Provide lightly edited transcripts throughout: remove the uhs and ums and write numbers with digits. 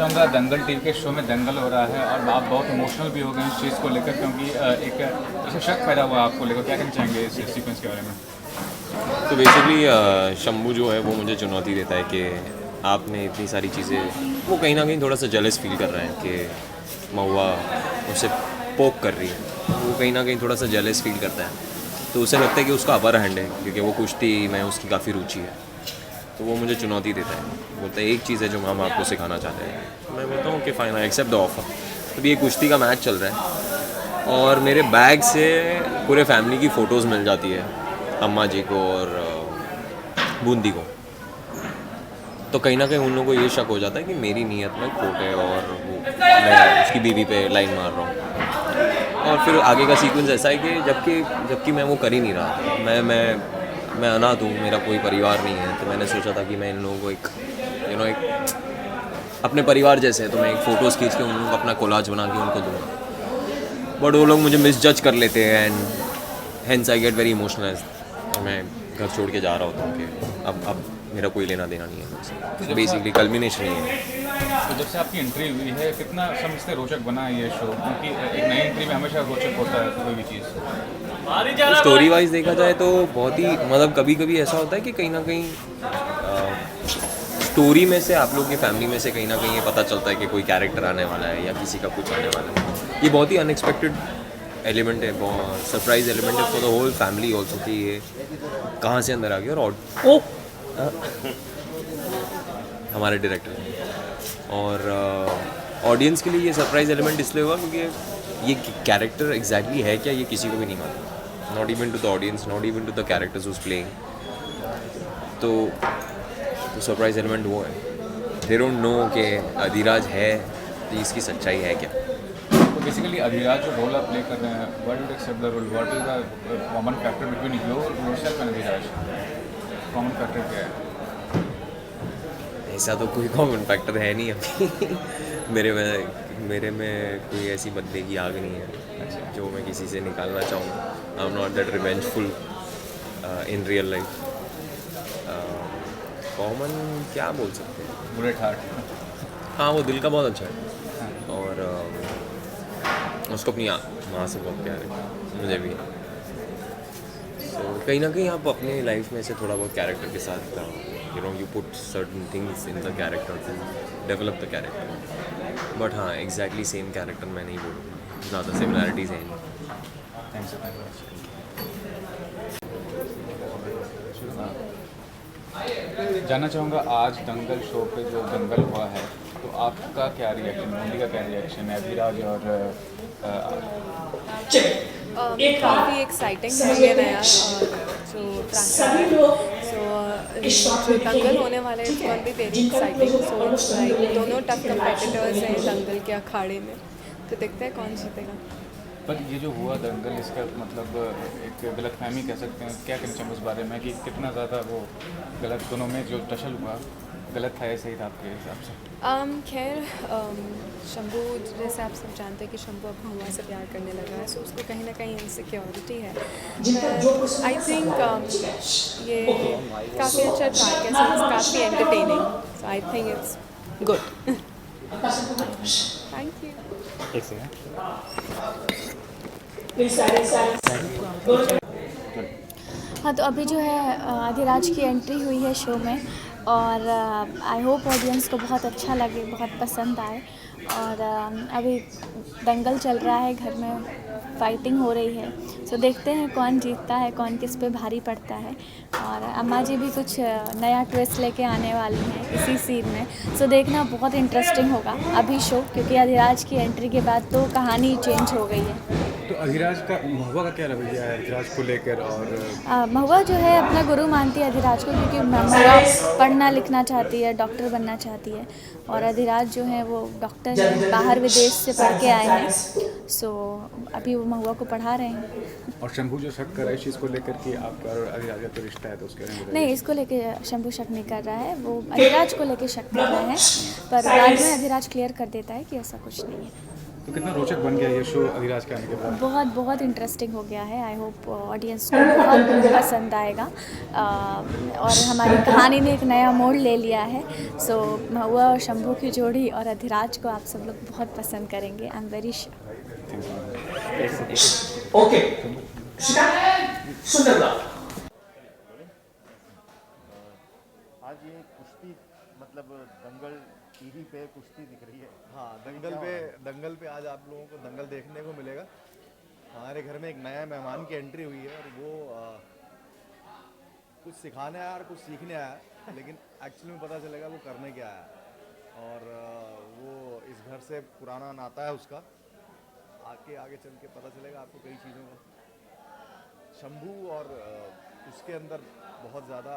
चाहूँगा दंगल टीवी के शो में दंगल हो रहा है और आप बहुत इमोशनल भी हो गए इस चीज़ को लेकर, क्योंकि एक ऐसा शक पैदा हुआ आपको लेकर, क्या कहना चाहेंगे इस सीक्वेंस के बारे में? तो बेसिकली शंभू जो है वो मुझे चुनौती देता है कि आपने इतनी सारी चीज़ें, वो कहीं ना कहीं थोड़ा सा जेलस फील कर रहे हैं कि महुआ उसे पोक कर रही है। वो कहीं ना कहीं थोड़ा सा जेलस फील करता है, तो उसे लगता है कि उसका अपर हैंड है क्योंकि वो कुश्ती में उसकी काफ़ी रुचि है। तो वो मुझे चुनौती देता है, बोलता है एक चीज़ है जो हम आपको सिखाना चाहते हैं। मैं बोलता हूँ कि fine, I accept the offer. तो ये कुश्ती का मैच चल रहा है और मेरे बैग से पूरे फैमिली की फ़ोटोज़ मिल जाती है, अम्मा जी को और बूंदी को। तो कहीं ना कहीं उन लोगों को ये शक हो जाता है कि मेरी नीयत में खोट है और वो मैं उसकी बीवी पे लाइन मार रहा हूँ। और फिर आगे का सीक्वेंस ऐसा है कि जबकि मैं वो कर ही नहीं रहा। मैं अनाथ हूँ, मेरा कोई परिवार नहीं है। तो मैंने सोचा था कि मैं इन लोगों को एक अपने परिवार जैसे है, तो मैं एक फ़ोटोज़ खींच के उन लोगों को अपना कोलाज बना के उनको दूँगा। बट वो लोग मुझे मिसजज कर लेते हैं and hence I get very emotional. मैं घर छोड़ के जा रहा होता हूँ कि अब मेरा कोई लेना देना नहीं है मुझसे। बेसिकली कल्मिनेशन ही है। तो जब से आपकी एंट्री हुई है, कितना समझते रोचक बना है ये शो? क्योंकि एक नई एंट्री में हमेशा रोचक होता है कोई भी चीज़। स्टोरी वाइज देखा जाए तो बहुत ही मतलब कभी कभी ऐसा होता है कि कहीं ना कहीं स्टोरी में से आप लोग की फैमिली में से कहीं ना कहीं ये पता चलता है कि कोई कैरेक्टर आने वाला है या किसी का कुछ आने वाला है। ये बहुत ही अनएक्सपेक्टेड एलिमेंट है, बहुत सरप्राइज एलिमेंट है for the whole family also कि ये कहाँ से अंदर आ गया। और हमारे डायरेक्टर और ऑडियंस के लिए ये सरप्राइज एलिमेंट इसलिए हुआ क्योंकि ये कैरेक्टर एग्जैक्टली है क्या, ये किसी को भी नहीं मालूम। Not even to the audience, not even to the characters who's playing. तो सरप्राइज एलिमेंट वो है, दे डोंट नो कि अधिराज है तो इसकी सच्चाई है क्या। तो बेसिकली अधिराज जो रोल आप प्ले कर रहे हैं, what will accept the role, what is the common factor between yourself and Adhiraj? Common factor क्या है? ऐसा तो कोई कॉमन फैक्टर है नहीं अभी। मेरे में कोई ऐसी बदले की आग नहीं है जो मैं किसी से निकालना चाहूँ। I am not that revengeful in real life. Common क्या बोल सकते हैं? Bullet heart. हाँ, वो दिल का बहुत अच्छा है और उसको अपनी माँ से बहुत प्यार है, मुझे भी। तो कहीं ना कहीं आप अपने लाइफ में से थोड़ा बहुत कैरेक्टर के साथ you put certain things in the character to develop the character. But हाँ, एग्जैक्टली सेम कैरेक्टर मैं नहीं बोलूँगा, ज़्यादा सिमिलैरिटीज़ हैं नहीं। Thanks so much. जानना चाहूँगा आज दंगल शो पे जो दंगल हुआ है, तो आपका क्या रिएक्शन, मोदी का क्या रिएक्शन है, अभिराज और काफ़ी एक्साइटिंग है ये नया जो जो दंगल होने वाले हैं, it's gonna be very exciting. So like दोनों टफ कंपेटिटर्स हैं दंगल के अखाड़े में, तो देखते हैं कौन जीतेगा। पर ये जो हुआ दंगल, इसका मतलब एक गलतफहमी कह सकते हैं, क्या कहना चाहेंगे उस बारे में कि कितना ज़्यादा वो गलत, दोनों में जो टशल हुआ गलत था या सही था आपके हिसाब से? खैर शंभू, जैसे आप सब जानते हैं कि शंभू अब महुआ से प्यार करने लगा है, सो उसको कहीं ना कहीं इनसिक्योरिटी है। आई थिंक ये काफ़ी अच्छा ट्रैक है, काफ़ी entertaining, so I think it's good. Thank you. हाँ, तो अभी जो है अधिराज की एंट्री हुई है शो में और आई होप ऑडियंस को बहुत अच्छा लगे, बहुत पसंद आए। और अभी दंगल चल रहा है, घर में फाइटिंग हो रही है, सो देखते हैं कौन जीतता है, कौन किस पे भारी पड़ता है। और अम्मा जी भी कुछ नया ट्विस्ट लेके आने वाली हैं इसी सीन में, सो देखना बहुत इंटरेस्टिंग होगा अभी शो, क्योंकि अधिराज की एंट्री के बाद तो कहानी चेंज हो गई है। तो अधिराज का, महुआ का क्या रवैया है अधिराज को लेकर? और महुआ जो है अपना गुरु मानती है अधिराज को, क्योंकि महुआ पढ़ना लिखना चाहती है, डॉक्टर बनना चाहती है। और अधिराज जो है वो डॉक्टर है, बाहर विदेश से पढ़ के आए हैं, सो अभी वो महुआ को पढ़ा रहे हैं। और शंभू जो शक कर रहा है इस चीज़ को लेकर कि आपका और अधिराज का तो रिश्ता है, तो उसके बारे में नहीं, इसको लेके शंभू शक नहीं कर रहा है, वो अधिराज को लेके शक कर रहा है, पर बाद में अधिराज क्लियर कर देता है कि ऐसा कुछ नहीं है। तो कितना रोचक बन गया ये शो अधिराज के आने के बाद? बहुत बहुत इंटरेस्टिंग हो गया है। आई होप ऑडियंस को बहुत पसंद आएगा। और हमारी कहानी ने एक नया मोड़ ले लिया है। सो महुआ और शंभू की जोड़ी और अधिराज को आप सब लोग बहुत पसंद करेंगे। I am very sure. Okay सुंदर आज ये कुश्ती मतलब दंगल टीवी पे कुश्ती दिख रही है। हाँ, दंगल पे आज आप लोगों को दंगल देखने को मिलेगा। हमारे घर में एक नया मेहमान की एंट्री हुई है और वो कुछ सिखाने आया और कुछ सीखने आया, लेकिन एक्चुअली में पता चलेगा वो करने क्या आया। और वो इस घर से पुराना नाता है उसका। आगे चल के पता चलेगा आपको कई चीज़ों का। शंभू और उसके अंदर बहुत ज़्यादा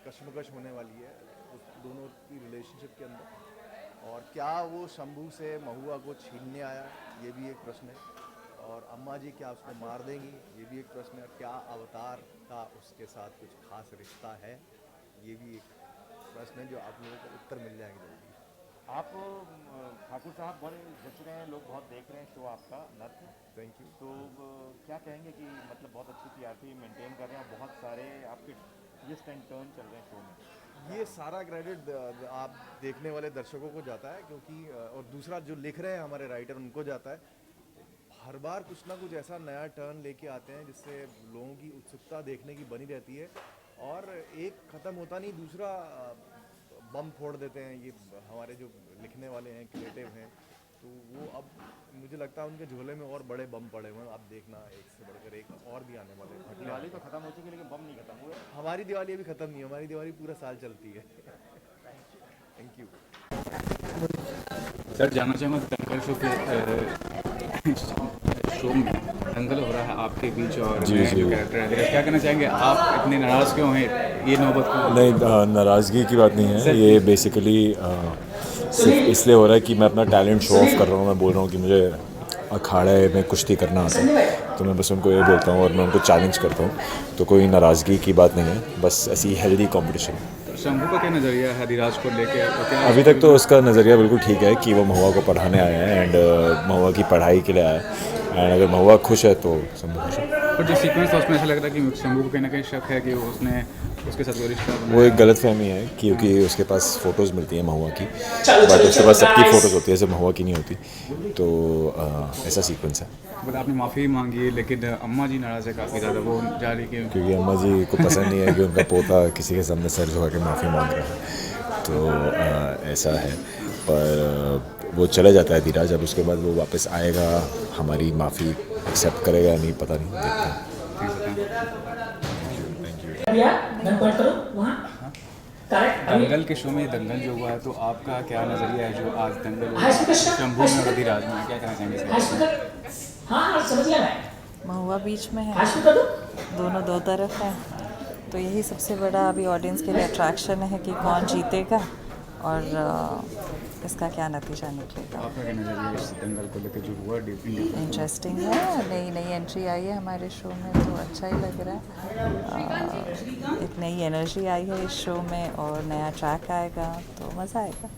कशमकश होने वाली है उस दोनों की रिलेशनशिप के अंदर। और क्या वो शंभू से महुआ को छीनने आया, ये भी एक प्रश्न है। और अम्मा जी क्या उसको मार देंगी, ये भी एक प्रश्न है। क्या अवतार का उसके साथ कुछ खास रिश्ता है, ये भी एक प्रश्न है जो आप लोगों को उत्तर मिल जाएंगे जल्दी। आप ठाकुर साहब बड़े जच रहे हैं, लोग बहुत देख रहे हैं शो आपका नर्थ। Thank you. तो क्या कहेंगे कि मतलब बहुत अच्छी टीआरपी मेंटेन कर रहे हैं, बहुत सारे आपके ट्विस्ट एंड टर्न चल रहे हैं शो में। ये सारा क्रेडिट आप देखने वाले दर्शकों को जाता है, क्योंकि और दूसरा जो लिख रहे हैं हमारे राइटर उनको जाता है। हर बार कुछ ना कुछ ऐसा नया टर्न लेके आते हैं जिससे लोगों की उत्सुकता देखने की बनी रहती है। और एक ख़त्म होता नहीं, दूसरा बम फोड़ देते हैं ये हमारे जो लिखने वाले हैं, क्रिएटिव हैं। तो वो अब मुझे लगता है उनके झोले में और बड़े बम पड़े हुए हैं। आप देखना एक से बढ़कर एक और भी आने वाले हैं। दिवाली तो खत्म हो चुकी है लेकिन बम नहीं खत्म हुए। हमारी दिवाली अभी ख़त्म नहीं है, हमारी दिवाली पूरा साल चलती है। Thank you. सर जानना चाहूँगा दंगल शो में दंगल हो रहा है आपके बीच और जी, नए जी। जो कैरेक्टर है, क्या कहना चाहेंगे आप? इतने नाराज़ क्यों हैं? ये नौबत क्यों? नहीं, नाराज़गी की बात नहीं है। ये बेसिकली सिर्फ इसलिए हो रहा है कि मैं अपना टैलेंट शो ऑफ कर रहा हूँ। मैं बोल रहा हूँ कि मुझे अखाड़े में कुश्ती करना आता है, तो मैं बस उनको ये बोलता हूँ और मैं उनको चैलेंज करता हूँ। तो कोई नाराज़गी की बात नहीं है, बस ऐसी हेल्दी कंपटीशन। शंभू का क्या नज़रिया है अधिराज को लेके? अभी तक तो उसका नज़रिया बिल्कुल ठीक है कि वो महुआ को पढ़ाने आया है एंड महुआ की पढ़ाई के लिए आया है। एंड अगर महुआ खुश है तो शंभू खुश है। पर जो सीक्वेंस था उसमें ऐसा लग रहा है कि शंभू को कहीं ना कहीं शक है कि उसने उसके साथ वो रिश्ता वो एक गलत फहमी है, क्योंकि उसके पास फ़ोटोज़ मिलती हैं महुआ की, बट उसके पास सबकी फ़ोटोज़ होती है, सिर्फ महुआ की नहीं होती। तो ऐसा सीक्वेंस है। बट आपने माफ़ी मांगी है, लेकिन अम्मा जी नाराज़ है काफ़ी ज़्यादा, वो जा रही है क्योंकि अम्मा जी को पसंद नहीं है कि उनका पोता किसी के सामने सर झुका के माफ़ी मांग रहा है। तो ऐसा है। पर वो चले जाता है धीराज, अब उसके बाद वो वापस आएगा, हमारी माफ़ी एक्सेप्ट करेगा नहीं, पता नहीं, देखते हैं। दंगल के शो में दंगल जो हुआ है, तो आपका क्या नज़रिया है जो आज दंगल हुआ है शंभू में और अधिराज में, क्या कहना चाहेंगे इसमें? महुआ बीच में है, दोनों दो तरफ है। तो यही सबसे बड़ा अभी ऑडियंस के लिए अट्रैक्शन है कि कौन जीतेगा और इसका क्या नतीजा निकलेगा। आपका क्या नज़रिया है इस दंगल को लेकर जो हुआ? इंटरेस्टिंग है, नई नई एंट्री आई है हमारे शो में, तो अच्छा ही लग रहा है। एक नई एनर्जी आई है इस शो में और नया ट्रैक आएगा, तो मज़ा आएगा।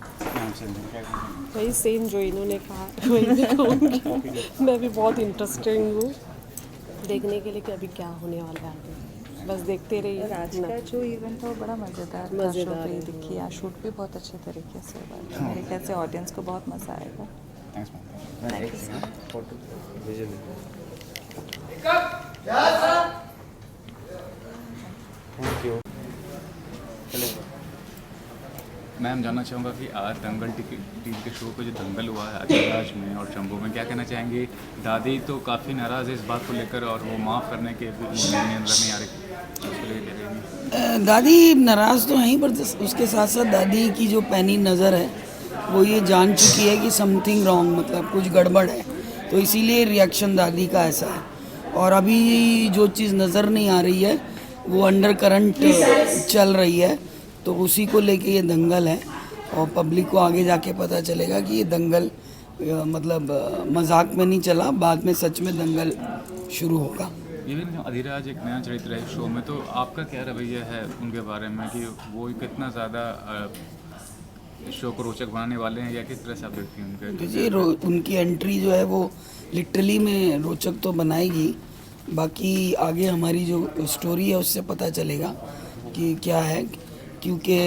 वही सेम जो इन्होंने कहा वही मैं कहूँगी। मैं भी बहुत इंटरेस्टिंग हूँ देखने के लिए कि अभी क्या होने वाला है आगे। बस देखते रहिए। आज का जो इवेंट था वो बड़ा मज़ेदार था। शो पे दिखी, शूट भी बहुत अच्छे तरीके से हुआ, तो मेरे ख्याल से ऑडियंस को बहुत मज़ा आएगा। Thank you. मैम जानना चाहूँगा कि आज दंगल टीवी के शो पे जो दंगल हुआ है अधिराज में और शंभू में, क्या कहना चाहेंगे? दादी तो काफ़ी नाराज़ है इस बात को लेकर और वो माफ़ करने के नज़र नहीं आ रही। दादी नाराज़ तो हैं, पर उसके साथ साथ दादी की जो पैनी नज़र है वो ये जान चुकी है कि समथिंग रॉन्ग, मतलब कुछ गड़बड़ है, तो इसीलिए रिएक्शन दादी का ऐसा है। और अभी जो चीज़ नज़र नहीं आ रही है वो अंडर करंट चल रही है, तो उसी को लेके ये दंगल है। और पब्लिक को आगे जाके पता चलेगा कि ये दंगल मतलब मजाक में नहीं चला, बाद में सच में दंगल शुरू होगा। इवन अधिराज एक नया चरित्र है शो में, तो आपका क्या रवैया है उनके बारे में कि वो कितना ज़्यादा शो को रोचक बनाने वाले हैं, या किस तरह से आप देखती हैं उनके? देखिए उनकी एंट्री जो है वो लिटरली में रोचक तो बनाएगी, बाकी आगे हमारी जो स्टोरी है उससे पता चलेगा कि क्या है, क्योंकि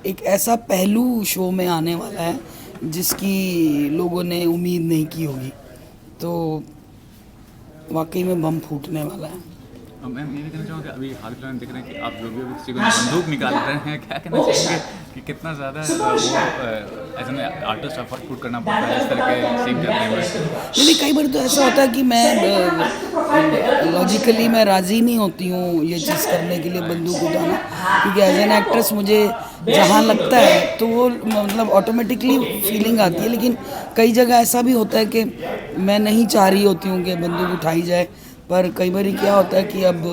एक ऐसा पहलू शो में आने वाला है जिसकी लोगों ने उम्मीद नहीं की होगी, तो वाकई में बम फूटने वाला है। मैम ये भी कहना चाहूँगा अभी हाल फिलहाल में देख रहे हैं कि आप जो भी अभी किसी को बंदूक निकाल रहे हैं, क्या कहना चाहेंगे कि कितना ज़्यादा वो as an artist effort put करना पड़ता है इस तरह के सीन करने में? नहीं, कई बार तो ऐसा होता है कि मैं लॉजिकली मैं राज़ी नहीं होती हूँ ये चीज़ करने के लिए, बंदूक उठाना, क्योंकि एज एन एक्ट्रेस मुझे जहाँ लगता है तो वो मतलब ऑटोमेटिकली फीलिंग आती है, लेकिन कई जगह ऐसा भी होता है कि मैं नहीं चाह रही होती हूँ कि बंदूक उठाई जाए, पर कई बार क्या होता है कि अब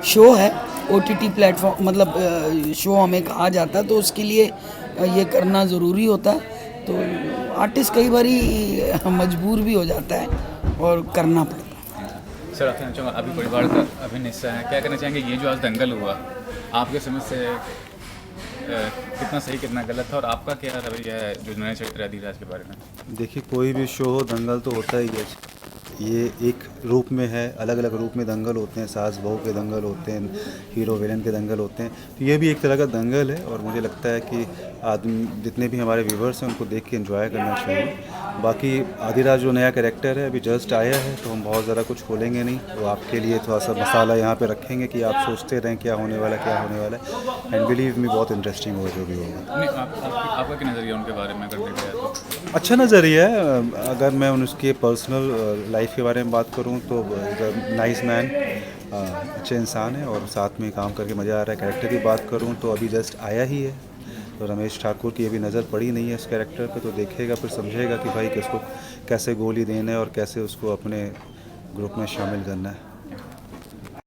शो है, OTT प्लेटफॉर्म मतलब शो हमें कहा जाता है, तो उसके लिए ये करना ज़रूरी होता है, तो आर्टिस्ट कई बार मजबूर भी हो जाता है और करना पड़ता है। सर आप कहना चाहूँगा अभी परिवार का अभिन्न हिस्सा है, क्या कहना चाहेंगे ये जो आज दंगल हुआ आपके समझ से कितना सही कितना गलत था, और आपका क्या रवैया है जो नए चरित्र है अधिराज के बारे में? देखिए कोई भी शो हो दंगल तो होता ही है, ये एक रूप में है, अलग अलग रूप में दंगल होते हैं, सास बहू के दंगल होते हैं, हीरो विलेन के दंगल होते हैं, तो ये भी एक तरह का दंगल है, और मुझे लगता है कि आदमी जितने भी हमारे व्यूवर्स हैं उनको देख के एंजॉय करना चाहिए। बाकी अधिराज जो नया कैरेक्टर है अभी जस्ट आया है, तो हम बहुत ज़्यादा कुछ खोलेंगे नहीं, तो आपके लिए थोड़ा सा मसाला यहाँ पे रखेंगे कि आप सोचते रहें क्या होने वाला है, एंड बिलीव मी बहुत इंटरेस्टिंग होगा जो भी होगा। नहीं आपका क्या नज़रिया उनके बारे में अगर देखा जाए तो? अच्छा नज़रिया है, अगर मैं उनके पर्सनल लाइफ के बारे में बात करूं तो नाइस मैन, अच्छे इंसान है और साथ में काम करके मज़ा आ रहा है। कैरेक्टर की बात करूं तो अभी जस्ट आया ही है, तो रमेश ठाकुर की अभी नज़र पड़ी नहीं है इस कैरेक्टर पे, तो देखेगा फिर समझेगा कि भाई किसको कैसे गोली देना है और कैसे उसको अपने ग्रुप में शामिल करना है।